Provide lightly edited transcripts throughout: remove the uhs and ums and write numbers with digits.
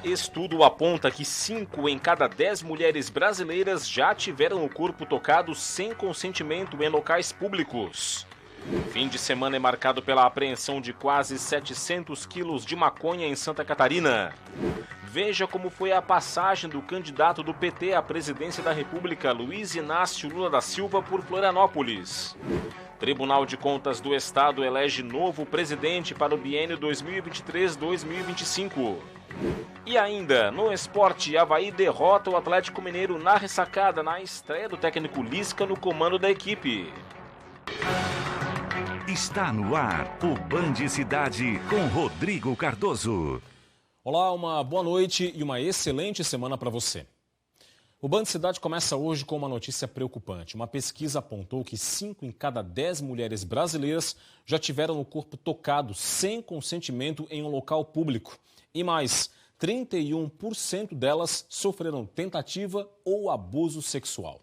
Estudo aponta que 5 em cada 10 mulheres brasileiras já tiveram o corpo tocado sem consentimento em locais públicos. Fim de semana é marcado pela apreensão de quase 700 quilos de maconha em Santa Catarina. Veja como foi a passagem do candidato do PT à presidência da República, Luiz Inácio Lula da Silva, por Florianópolis. Tribunal de Contas do Estado elege novo presidente para o biênio 2023-2025. E ainda, no esporte, Avaí derrota o Atlético Mineiro na ressacada na estreia do técnico Lisca no comando da equipe. Está no ar o Band Cidade com Rodrigo Cardoso. Olá, uma boa noite e uma excelente semana para você. O Band Cidade começa hoje com uma notícia preocupante. Uma pesquisa apontou que 5 em cada 10 mulheres brasileiras já tiveram o corpo tocado sem consentimento em um local público. E mais, 31% delas sofreram tentativa ou abuso sexual.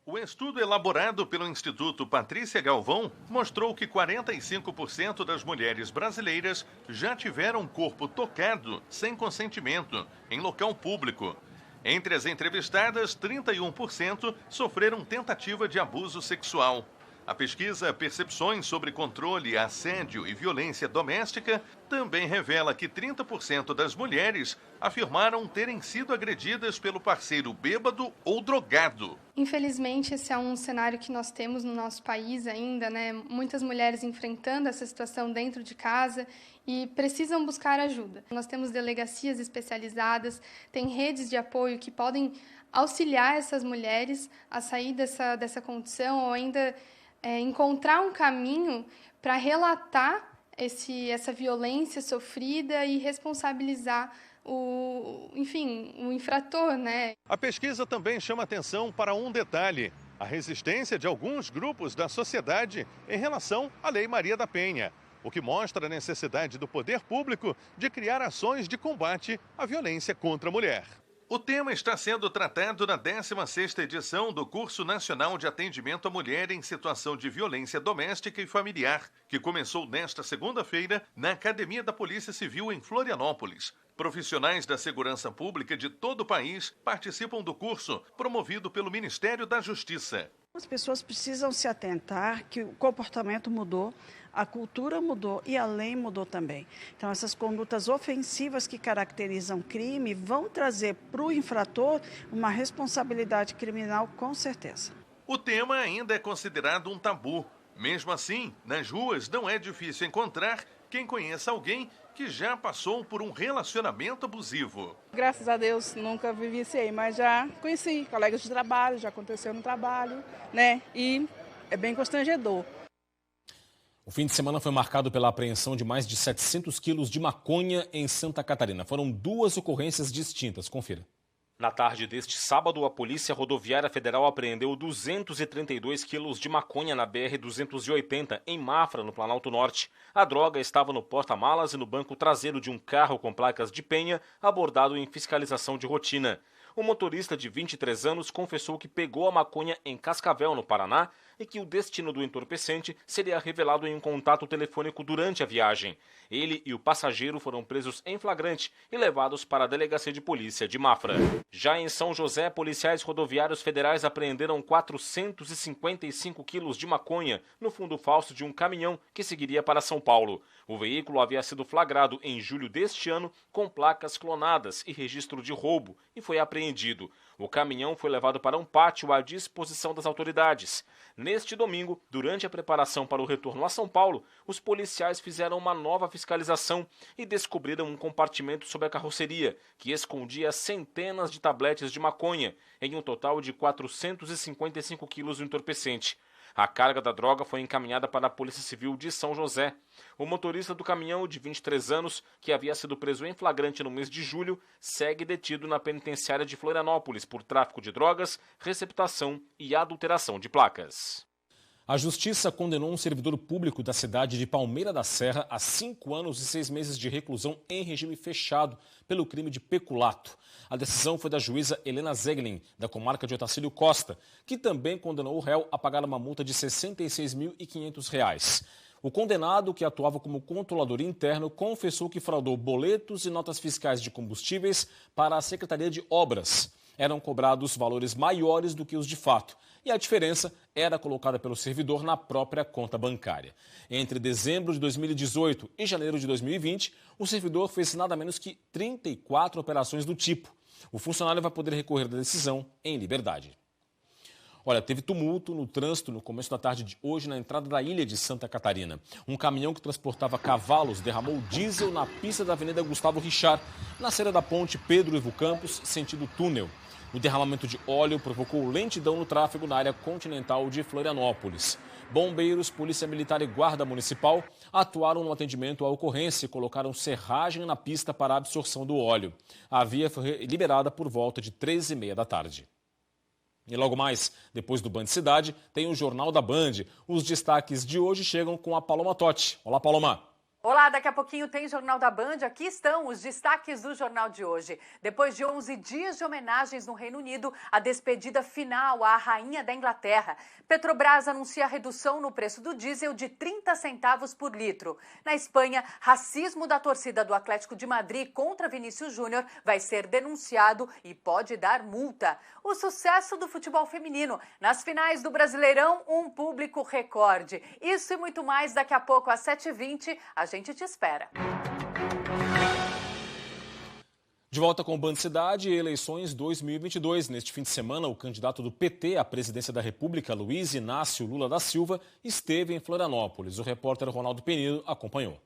O estudo elaborado pelo Instituto Patrícia Galvão mostrou que 45% das mulheres brasileiras já tiveram o corpo tocado sem consentimento em local público. Entre as entrevistadas, 31% sofreram tentativa de abuso sexual. A pesquisa Percepções sobre Controle, Assédio e Violência Doméstica também revela que 30% das mulheres afirmaram terem sido agredidas pelo parceiro bêbado ou drogado. Infelizmente, esse é um cenário que nós temos no nosso país ainda, né? Muitas mulheres enfrentando essa situação dentro de casa e precisam buscar ajuda. Nós temos delegacias especializadas, tem redes de apoio que podem auxiliar essas mulheres a sair dessa condição ou ainda encontrar um caminho para relatar essa violência sofrida e responsabilizar o infrator, né? A pesquisa também chama atenção para um detalhe: a resistência de alguns grupos da sociedade em relação à Lei Maria da Penha, o que mostra a necessidade do poder público de criar ações de combate à violência contra a mulher. O tema está sendo tratado na 16ª edição do Curso Nacional de Atendimento à Mulher em Situação de Violência Doméstica e Familiar, que começou nesta segunda-feira na Academia da Polícia Civil em Florianópolis. Profissionais da segurança pública de todo o país participam do curso, promovido pelo Ministério da Justiça. As pessoas precisam se atentar que o comportamento mudou, a cultura mudou e a lei mudou também. Então, essas condutas ofensivas que caracterizam crime vão trazer para o infrator uma responsabilidade criminal, com certeza. O tema ainda é considerado um tabu. Mesmo assim, nas ruas não é difícil encontrar quem conheça alguém que já passou por um relacionamento abusivo. Graças a Deus, nunca vivenciei, mas já conheci colegas de trabalho, já aconteceu no trabalho, né? E é bem constrangedor. O fim de semana foi marcado pela apreensão de mais de 700 quilos de maconha em Santa Catarina. Foram 2 ocorrências distintas. Confira. Na tarde deste sábado, a Polícia Rodoviária Federal apreendeu 232 quilos de maconha na BR-280, em Mafra, no Planalto Norte. A droga estava no porta-malas e no banco traseiro de um carro com placas de Penha, abordado em fiscalização de rotina. O motorista de 23 anos confessou que pegou a maconha em Cascavel, no Paraná, e que o destino do entorpecente seria revelado em um contato telefônico durante a viagem. Ele e o passageiro foram presos em flagrante e levados para a Delegacia de Polícia de Mafra. Já em São José, policiais rodoviários federais apreenderam 455 quilos de maconha no fundo falso de um caminhão que seguiria para São Paulo. O veículo havia sido flagrado em julho deste ano com placas clonadas e registro de roubo e foi apreendido. O caminhão foi levado para um pátio à disposição das autoridades. Neste domingo, durante a preparação para o retorno a São Paulo, os policiais fizeram uma nova fiscalização e descobriram um compartimento sob a carroceria, que escondia centenas de tabletes de maconha, em um total de 455 quilos de entorpecente. A carga da droga foi encaminhada para a Polícia Civil de São José. O motorista do caminhão, de 23 anos, que havia sido preso em flagrante no mês de julho, segue detido na penitenciária de Florianópolis por tráfico de drogas, receptação e adulteração de placas. A Justiça condenou um servidor público da cidade de Palmeira da Serra a 5 anos e 6 meses de reclusão em regime fechado pelo crime de peculato. A decisão foi da juíza Helena Zeglin, da comarca de Otacílio Costa, que também condenou o réu a pagar uma multa de R$ 66.500. O condenado, que atuava como controlador interno, confessou que fraudou boletos e notas fiscais de combustíveis para a Secretaria de Obras. Eram cobrados valores maiores do que os de fato, e a diferença era colocada pelo servidor na própria conta bancária. Entre dezembro de 2018 e janeiro de 2020, o servidor fez nada menos que 34 operações do tipo. O funcionário vai poder recorrer da decisão em liberdade. Olha, teve tumulto no trânsito no começo da tarde de hoje na entrada da ilha de Santa Catarina. Um caminhão que transportava cavalos derramou diesel na pista da Avenida Gustavo Richard, na saída da ponte Pedro Ivo Campos, sentido túnel. O derramamento de óleo provocou lentidão no tráfego na área continental de Florianópolis. Bombeiros, Polícia Militar e Guarda Municipal atuaram no atendimento à ocorrência e colocaram serragem na pista para a absorção do óleo. A via foi liberada por volta de 13h30 da tarde. E logo mais, depois do Band Cidade, tem o Jornal da Band. Os destaques de hoje chegam com a Paloma Totti. Olá, Paloma. Olá, daqui a pouquinho tem Jornal da Band. Aqui estão os destaques do jornal de hoje. Depois de 11 dias de homenagens no Reino Unido, a despedida final à rainha da Inglaterra. Petrobras anuncia a redução no preço do diesel de 30 centavos por litro. Na Espanha, racismo da torcida do Atlético de Madrid contra Vinícius Júnior vai ser denunciado e pode dar multa. O sucesso do futebol feminino. Nas finais do Brasileirão, um público recorde. Isso e muito mais daqui a pouco às 7h20. A gente te espera. De volta com o Band Cidade e eleições 2022. Neste fim de semana, o candidato do PT à presidência da República, Luiz Inácio Lula da Silva, esteve em Florianópolis. O repórter Ronaldo Penido acompanhou.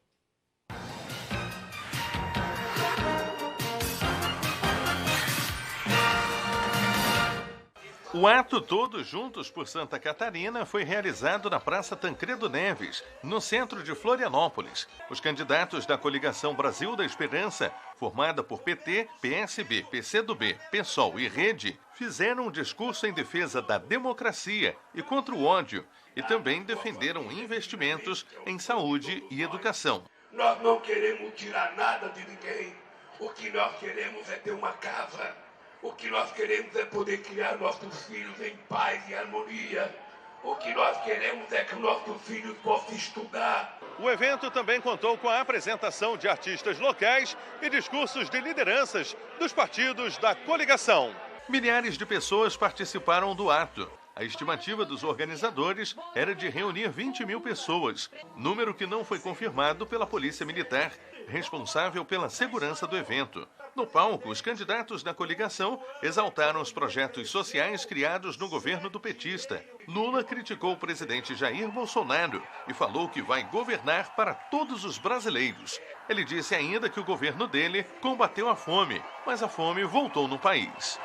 O ato Todos Juntos por Santa Catarina foi realizado na Praça Tancredo Neves, no centro de Florianópolis. Os candidatos da coligação Brasil da Esperança, formada por PT, PSB, PCdoB, PSOL e Rede, fizeram um discurso em defesa da democracia e contra o ódio e também defenderam investimentos em saúde e educação. Nós não queremos tirar nada de ninguém. O que nós queremos é ter uma casa. O que nós queremos é poder criar nossos filhos em paz e harmonia. O que nós queremos é que nossos filhos possam estudar. O evento também contou com a apresentação de artistas locais e discursos de lideranças dos partidos da coligação. Milhares de pessoas participaram do ato. A estimativa dos organizadores era de reunir 20 mil pessoas, número que não foi confirmado pela Polícia Militar, responsável pela segurança do evento. No palco, os candidatos da coligação exaltaram os projetos sociais criados no governo do petista. Lula criticou o presidente Jair Bolsonaro e falou que vai governar para todos os brasileiros. Ele disse ainda que o governo dele combateu a fome, mas a fome voltou no país.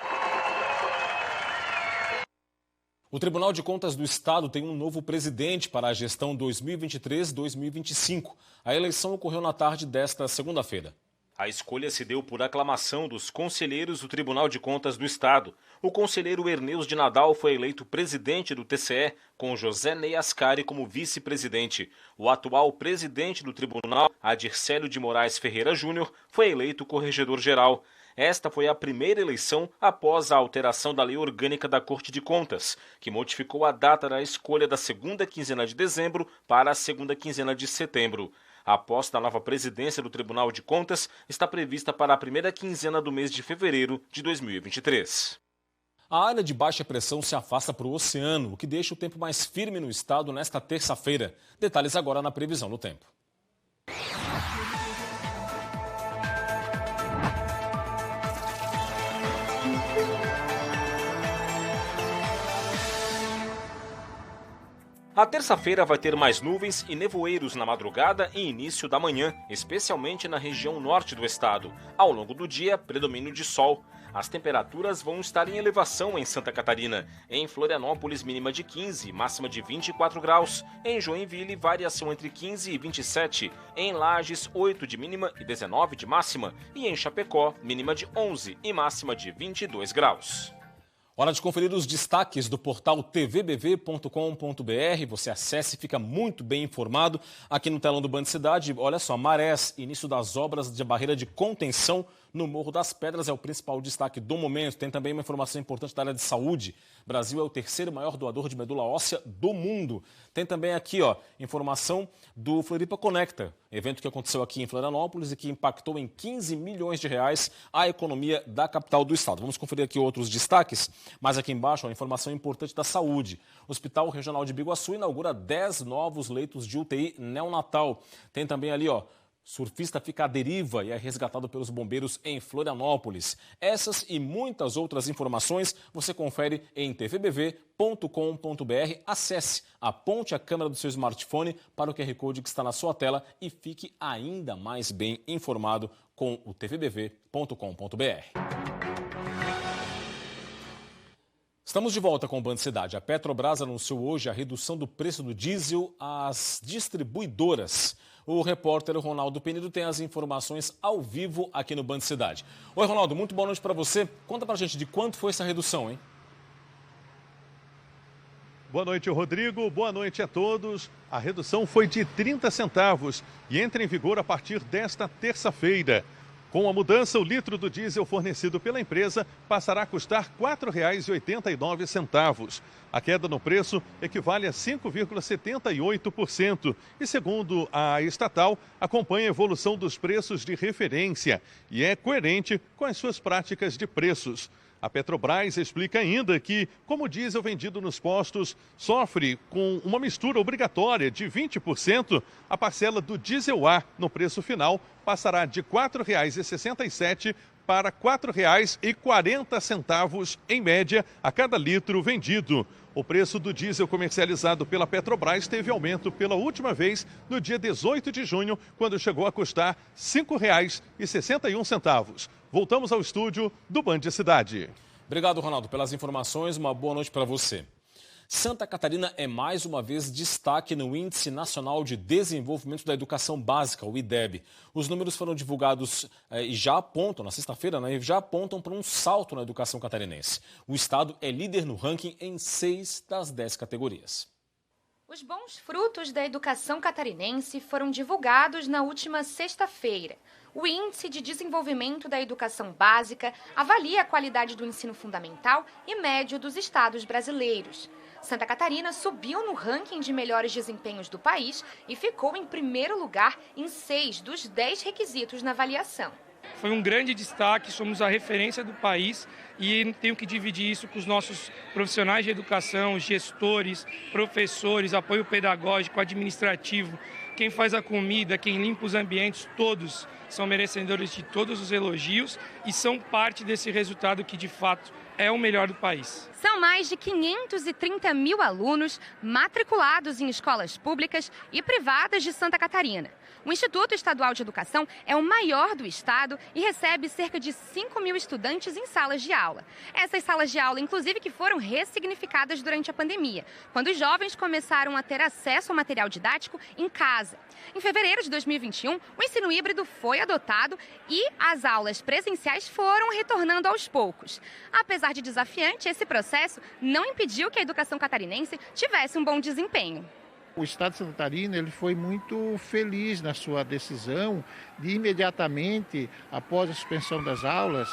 O Tribunal de Contas do Estado tem um novo presidente para a gestão 2023-2025. A eleição ocorreu na tarde desta segunda-feira. A escolha se deu por aclamação dos conselheiros do Tribunal de Contas do Estado. O conselheiro Erneus de Nadal foi eleito presidente do TCE, com José Ney Ascari como vice-presidente. O atual presidente do tribunal, Adircélio de Moraes Ferreira Júnior, foi eleito corregedor-geral. Esta foi a primeira eleição após a alteração da Lei Orgânica da Corte de Contas, que modificou a data da escolha da segunda quinzena de dezembro para a segunda quinzena de setembro. A posse da nova presidência do Tribunal de Contas está prevista para a primeira quinzena do mês de fevereiro de 2023. A área de baixa pressão se afasta para o oceano, o que deixa o tempo mais firme no estado nesta terça-feira. Detalhes agora na previsão do tempo. A terça-feira vai ter mais nuvens e nevoeiros na madrugada e início da manhã, especialmente na região norte do estado. Ao longo do dia, predomínio de sol. As temperaturas vão estar em elevação em Santa Catarina. Em Florianópolis, mínima de 15, máxima de 24 graus. Em Joinville, variação entre 15 e 27. Em Lages, 8 de mínima e 19 de máxima. E em Chapecó, mínima de 11 e máxima de 22 graus. Hora de conferir os destaques do portal tvbv.com.br. Você acessa e fica muito bem informado aqui no telão do Band Cidade. Olha só, Marés, início das obras de barreira de contenção no Morro das Pedras é o principal destaque do momento. Tem também uma informação importante da área de saúde. O Brasil é o terceiro maior doador de medula óssea do mundo. Tem também aqui, informação do Floripa Conecta, evento que aconteceu aqui em Florianópolis e que impactou em 15 milhões de reais a economia da capital do estado. Vamos conferir aqui outros destaques, mas aqui embaixo a informação importante da saúde. O Hospital Regional de Biguaçu inaugura 10 novos leitos de UTI neonatal. Tem também ali, surfista fica à deriva e é resgatado pelos bombeiros em Florianópolis. Essas e muitas outras informações você confere em tvbv.com.br. Acesse, aponte a câmera do seu smartphone para o QR Code que está na sua tela e fique ainda mais bem informado com o tvbv.com.br. Estamos de volta com o Band Cidade. A Petrobras anunciou hoje a redução do preço do diesel às distribuidoras. O repórter Ronaldo Penido tem as informações ao vivo aqui no Band Cidade. Oi, Ronaldo, muito boa noite para você. Conta pra gente de quanto foi essa redução, hein? Boa noite, Rodrigo. Boa noite a todos. A redução foi de 30 centavos e entra em vigor a partir desta terça-feira. Com a mudança, o litro do diesel fornecido pela empresa passará a custar R$ 4,89. A queda no preço equivale a 5,78% e, segundo a estatal, acompanha a evolução dos preços de referência e é coerente com as suas práticas de preços. A Petrobras explica ainda que, como o diesel vendido nos postos sofre com uma mistura obrigatória de 20%, a parcela do diesel A no preço final passará de R$ 4,67 para R$ 4,40 em média a cada litro vendido. O preço do diesel comercializado pela Petrobras teve aumento pela última vez no dia 18 de junho, quando chegou a custar R$ 5,61. Voltamos ao estúdio do Band Cidade. Obrigado, Ronaldo, pelas informações. Uma boa noite para você. Santa Catarina é mais uma vez destaque no Índice Nacional de Desenvolvimento da Educação Básica, o IDEB. Os números foram divulgados e já apontam, na sexta-feira, já apontam para um salto na educação catarinense. O estado é líder no ranking em 6 das 10 categorias. Os bons frutos da educação catarinense foram divulgados na última sexta-feira. O Índice de Desenvolvimento da Educação Básica avalia a qualidade do ensino fundamental e médio dos estados brasileiros. Santa Catarina subiu no ranking de melhores desempenhos do país e ficou em primeiro lugar em 6 dos 10 requisitos na avaliação. Foi um grande destaque, somos a referência do país e tenho que dividir isso com os nossos profissionais de educação, gestores, professores, apoio pedagógico, administrativo, quem faz a comida, quem limpa os ambientes, todos são merecedores de todos os elogios e são parte desse resultado que, de fato, é o melhor do país. São mais de 530 mil alunos matriculados em escolas públicas e privadas de Santa Catarina. O Instituto Estadual de Educação é o maior do estado e recebe cerca de 5 mil estudantes em salas de aula. Essas salas de aula, inclusive, que foram ressignificadas durante a pandemia, quando os jovens começaram a ter acesso ao material didático em casa. Em fevereiro de 2021, o ensino híbrido foi adotado e as aulas presenciais foram retornando aos poucos. Apesar de desafiante, esse processo não impediu que a educação catarinense tivesse um bom desempenho. O Estado de Santa Catarina ele foi muito feliz na sua decisão de imediatamente, após a suspensão das aulas,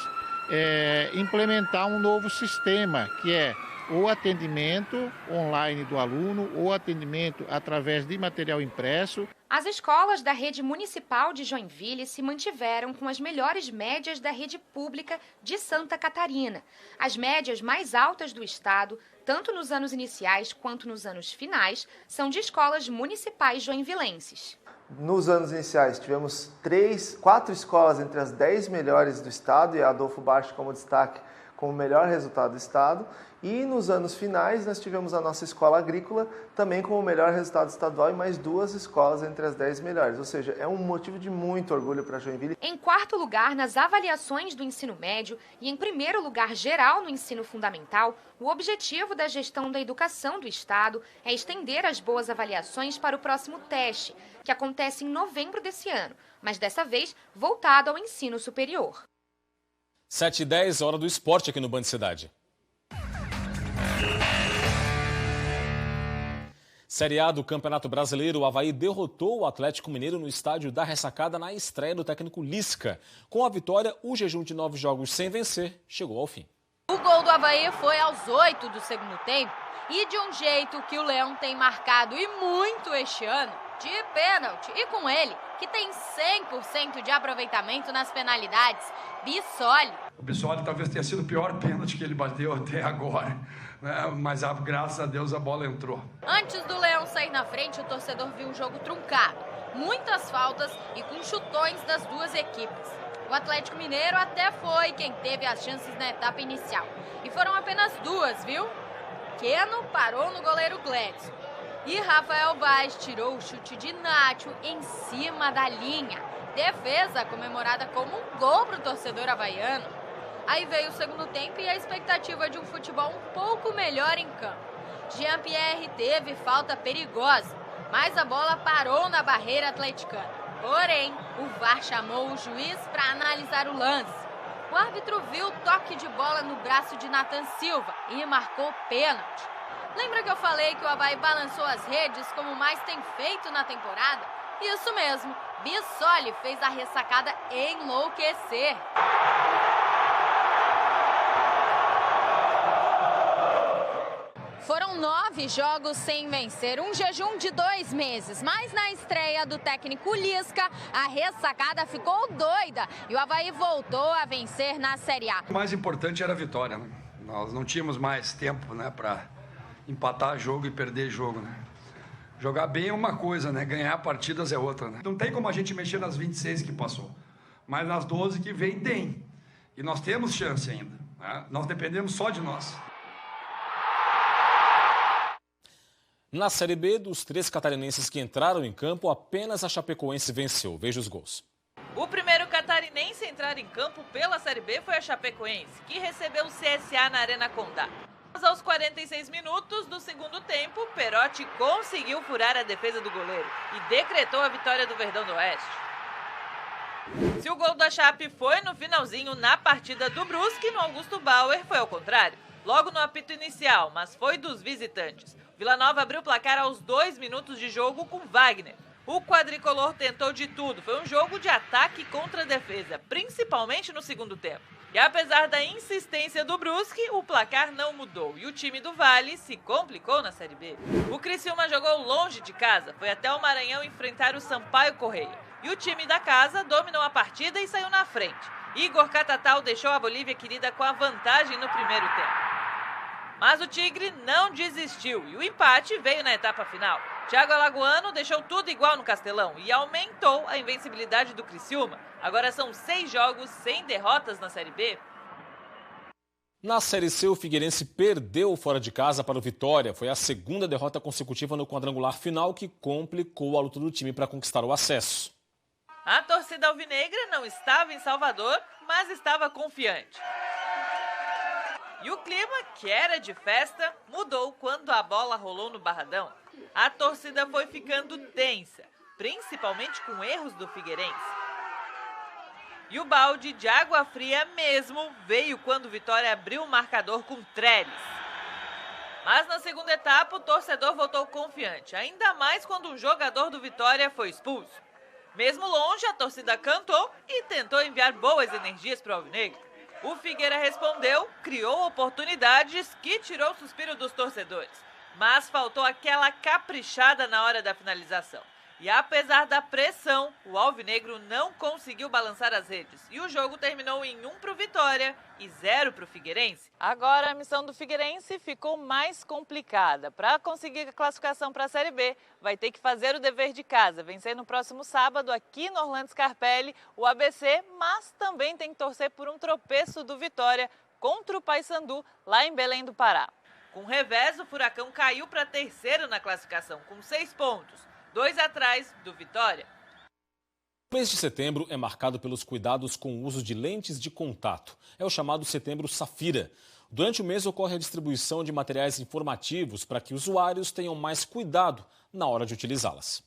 implementar um novo sistema, que é o atendimento online do aluno, ou atendimento através de material impresso. As escolas da rede municipal de Joinville se mantiveram com as melhores médias da rede pública de Santa Catarina. As médias mais altas do estado, tanto nos anos iniciais quanto nos anos finais, são de escolas municipais joinvilenses. Nos anos iniciais tivemos 4 escolas entre as 10 melhores do estado, e a Adolfo Baixo como destaque como o melhor resultado do estado. E nos anos finais nós tivemos a nossa escola agrícola também como o melhor resultado estadual e mais 2 escolas entre as 10 melhores. Ou seja, é um motivo de muito orgulho para Joinville. Em quarto lugar nas avaliações do ensino médio e em primeiro lugar geral no ensino fundamental, o objetivo da gestão da educação do estado é estender as boas avaliações para o próximo teste, que acontece em novembro desse ano, mas dessa vez voltado ao ensino superior. 7h10, hora do esporte aqui no Band Cidade. Série A do Campeonato Brasileiro, o Avaí derrotou o Atlético Mineiro no estádio da Ressacada na estreia do técnico Lisca. Com a vitória, o jejum de 9 jogos sem vencer chegou ao fim. O gol do Avaí foi aos 8 do segundo tempo e de um jeito que o Leão tem marcado e muito este ano, de pênalti. E com ele, que tem 100% de aproveitamento nas penalidades, Bissoli. O Bissoli talvez tenha sido o pior pênalti que ele bateu até agora, né? Mas graças a Deus a bola entrou. Antes do Leão sair na frente, o torcedor viu um jogo truncado, muitas faltas e com chutões das duas equipes. O Atlético Mineiro até foi quem teve as chances na etapa inicial. E foram apenas 2, viu? Keno parou no goleiro Gledson. E Rafael Vaz tirou o chute de Nacho em cima da linha. Defesa comemorada como um gol para o torcedor havaiano. Aí veio o segundo tempo e a expectativa de um futebol um pouco melhor em campo. Jean-Pierre teve falta perigosa, mas a bola parou na barreira atleticana. Porém, o VAR chamou o juiz para analisar o lance. O árbitro viu o toque de bola no braço de Nathan Silva e marcou pênalti. Lembra que eu falei que o Avaí balançou as redes como mais tem feito na temporada? Isso mesmo, Bissoli fez a Ressacada enlouquecer. Foram 9 jogos sem vencer, um jejum de 2 meses. Mas na estreia do técnico Lisca, a Ressacada ficou doida e o Avaí voltou a vencer na Série A. O mais importante era a vitória, né? Nós não tínhamos mais tempo, né, para empatar jogo e perder jogo, né? Jogar bem é uma coisa, né? Ganhar partidas é outra, né? Não tem como a gente mexer nas 26 que passou, mas nas 12 que vem tem. E nós temos chance ainda, né? Nós dependemos só de nós. Na Série B, dos 3 catarinenses que entraram em campo, apenas a Chapecoense venceu. Veja os gols. O primeiro catarinense a entrar em campo pela Série B foi a Chapecoense, que recebeu o CSA na Arena Condá. Mas aos 46 minutos do segundo tempo, Perotti conseguiu furar a defesa do goleiro e decretou a vitória do Verdão do Oeste. Se o gol da Chape foi no finalzinho na partida do Brusque, no Augusto Bauer foi ao contrário. Logo no apito inicial, mas foi dos visitantes. Vila Nova abriu o placar aos 2 minutos de jogo com Wagner. O quadricolor tentou de tudo. Foi um jogo de ataque contra a defesa, principalmente no segundo tempo. E apesar da insistência do Brusque, o placar não mudou e o time do Vale se complicou na Série B. O Criciúma jogou longe de casa, foi até o Maranhão enfrentar o Sampaio Correia. E o time da casa dominou a partida e saiu na frente. Igor Catatal deixou a Bolívia querida com a vantagem no primeiro tempo. Mas o Tigre não desistiu e o empate veio na etapa final. Thiago Alagoano deixou tudo igual no Castelão e aumentou a invencibilidade do Criciúma. Agora são 6 jogos sem derrotas na Série B. Na Série C, o Figueirense perdeu fora de casa para o Vitória. Foi a 2ª derrota consecutiva no quadrangular final que complicou a luta do time para conquistar o acesso. A torcida alvinegra não estava em Salvador, mas estava confiante. E o clima, que era de festa, mudou quando a bola rolou no Barradão. A torcida foi ficando tensa, principalmente com erros do Figueirense. E o balde de água fria mesmo veio quando o Vitória abriu o marcador com Trellis. Mas na segunda etapa o torcedor voltou confiante, ainda mais quando um jogador do Vitória foi expulso. Mesmo longe, a torcida cantou e tentou enviar boas energias para o alvinegro. O Figueira respondeu, criou oportunidades que tirou o suspiro dos torcedores. Mas faltou aquela caprichada na hora da finalização. E apesar da pressão, o alvinegro não conseguiu balançar as redes. E o jogo terminou em 1 para o Vitória e 0 para o Figueirense. Agora a missão do Figueirense ficou mais complicada. Para conseguir a classificação para a Série B, vai ter que fazer o dever de casa. Vencer no próximo sábado aqui no Orlando Scarpelli o ABC, mas também tem que torcer por um tropeço do Vitória contra o Paysandu lá em Belém do Pará. Com revés, o Furacão caiu para 3º na classificação, com 6 pontos. 2 atrás do Vitória. O mês de setembro é marcado pelos cuidados com o uso de lentes de contato. É o chamado Setembro Safira. Durante o mês ocorre a distribuição de materiais informativos para que usuários tenham mais cuidado na hora de utilizá-las.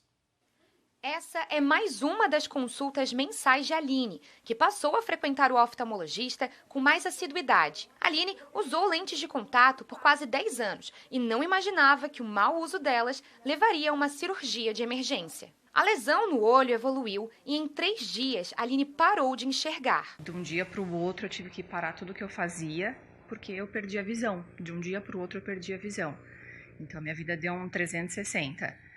Essa é mais uma das consultas mensais de Aline, que passou a frequentar o oftalmologista com mais assiduidade. Aline usou lentes de contato por quase 10 anos e não imaginava que o mau uso delas levaria a uma cirurgia de emergência. A lesão no olho evoluiu e em 3 dias Aline parou de enxergar. De um dia para o outro eu tive que parar tudo o que eu fazia porque eu perdi a visão. De um dia para o outro eu perdi a visão. Então a minha vida deu um 360.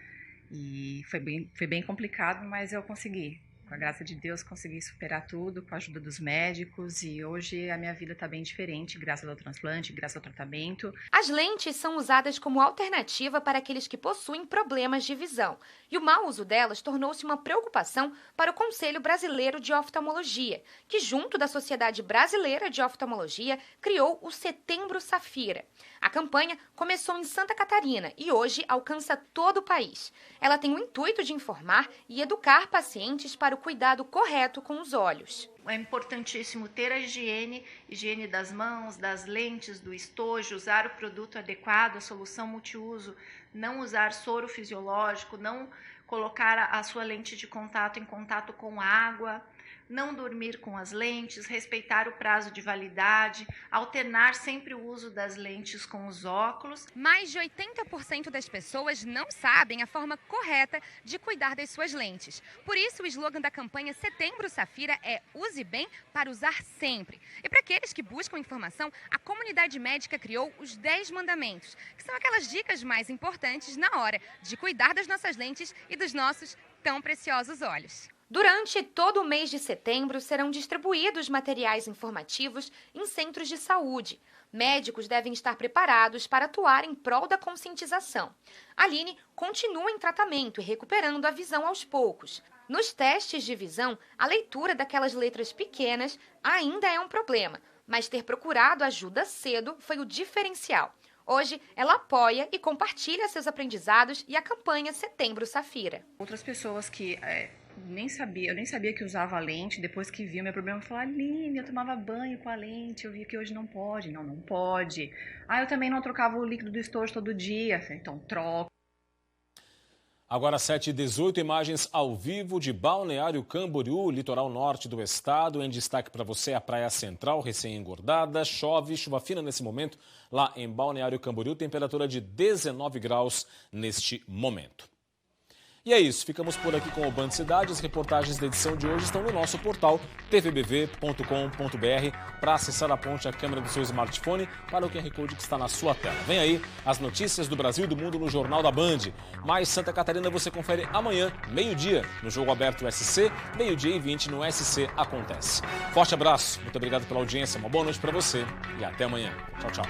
E foi bem complicado, mas eu consegui. Com a graça de Deus, consegui superar tudo, com a ajuda dos médicos. E hoje a minha vida está bem diferente, graças ao transplante, graças ao tratamento. As lentes são usadas como alternativa para aqueles que possuem problemas de visão. E o mau uso delas tornou-se uma preocupação para o Conselho Brasileiro de Oftalmologia, que, junto da Sociedade Brasileira de Oftalmologia, criou o Setembro Safira. A campanha começou em Santa Catarina e hoje alcança todo o país. Ela tem o intuito de informar e educar pacientes para o cuidado correto com os olhos. É importantíssimo ter a higiene das mãos, das lentes, do estojo, usar o produto adequado, a solução multiuso, não usar soro fisiológico, não colocar a sua lente de contato em contato com água, não dormir com as lentes, respeitar o prazo de validade, alternar sempre o uso das lentes com os óculos. Mais de 80% das pessoas não sabem a forma correta de cuidar das suas lentes. Por isso, o slogan da campanha Setembro Safira é "Use bem para usar sempre". E para aqueles que buscam informação, a comunidade médica criou os 10 mandamentos, que são aquelas dicas mais importantes na hora de cuidar das nossas lentes e dos nossos tão preciosos olhos. Durante todo o mês de setembro, serão distribuídos materiais informativos em centros de saúde. Médicos devem estar preparados para atuar em prol da conscientização. Aline continua em tratamento e recuperando a visão aos poucos. Nos testes de visão, a leitura daquelas letras pequenas ainda é um problema, mas ter procurado ajuda cedo foi o diferencial. Hoje, ela apoia e compartilha seus aprendizados e a campanha Setembro Safira. Outras pessoas que eu nem sabia que usava lente, depois que vi o meu problema, eu falei: Aline, eu tomava banho com a lente, eu vi que hoje não pode. Não pode. Eu também não trocava o líquido do estojo todo dia. Falei, então troca. Agora 7h18, imagens ao vivo de Balneário Camboriú, litoral norte do estado. Em destaque para você a Praia Central, recém-engordada. Chove, chuva fina nesse momento. Lá em Balneário Camboriú, temperatura de 19 graus neste momento. E é isso, ficamos por aqui com o Band Cidade. As reportagens da edição de hoje estão no nosso portal tvbv.com.br. Para acessar, aponte a câmera do seu smartphone para o QR Code que está na sua tela. Vem aí as notícias do Brasil e do mundo no Jornal da Band. Mais Santa Catarina você confere amanhã, meio-dia, no Jogo Aberto SC, 12h20 no SC Acontece. Forte abraço, muito obrigado pela audiência, uma boa noite para você e até amanhã. Tchau, tchau.